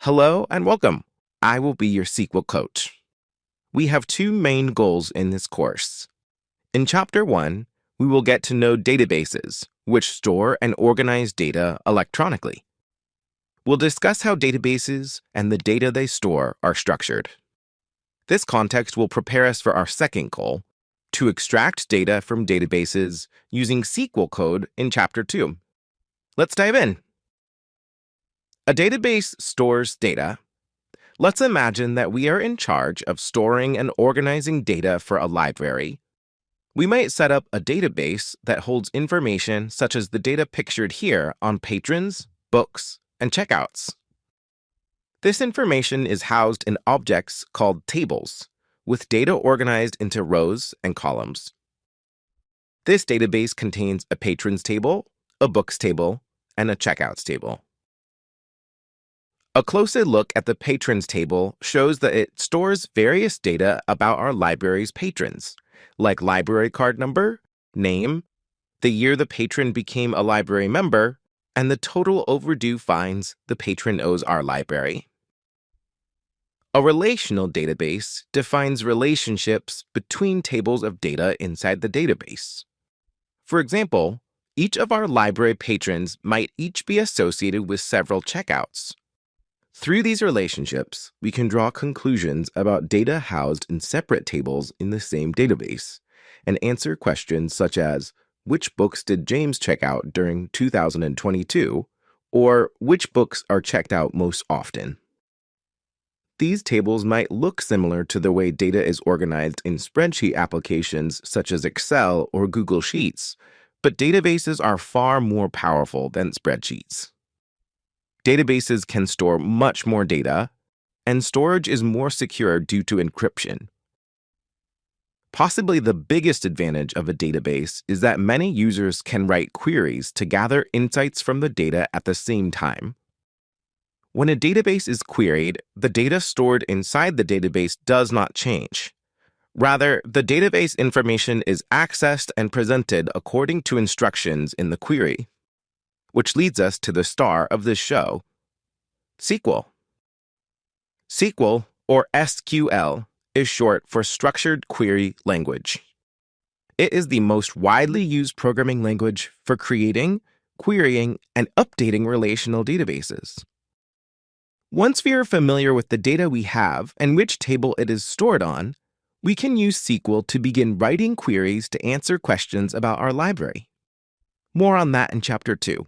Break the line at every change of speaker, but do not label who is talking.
Hello and welcome. I will be your SQL coach. We have two main goals in this course. In Chapter 1, we will get to know databases, which store and organize data electronically. We'll discuss how databases and the data they store are structured. This context will prepare us for our second goal, to extract data from databases using SQL code in Chapter 2. Let's dive in. A database stores data. Let's imagine that we are in charge of storing and organizing data for a library. We might set up a database that holds information such as the data pictured here on patrons, books, and checkouts. This information is housed in objects called tables, with data organized into rows and columns. This database contains a patrons table, a books table, and a checkouts table. A closer look at the patrons table shows that it stores various data about our library's patrons, like library card number, name, the year the patron became a library member, and the total overdue fines the patron owes our library. A relational database defines relationships between tables of data inside the database. For example, each of our library patrons might each be associated with several checkouts. Through these relationships, we can draw conclusions about data housed in separate tables in the same database, and answer questions such as, which books did James check out during 2022, or which books are checked out most often? These tables might look similar to the way data is organized in spreadsheet applications such as Excel or Google Sheets, but databases are far more powerful than spreadsheets. Databases can store much more data, and storage is more secure due to encryption. Possibly the biggest advantage of a database is that many users can write queries to gather insights from the data at the same time. When a database is queried, the data stored inside the database does not change. Rather, the database information is accessed and presented according to instructions in the query. Which leads us to the star of this show, SQL. SQL, or SQL, is short for Structured Query Language. It is the most widely used programming language for creating, querying, and updating relational databases. Once we are familiar with the data we have and which table it is stored on, we can use SQL to begin writing queries to answer questions about our library. More on that in Chapter 2.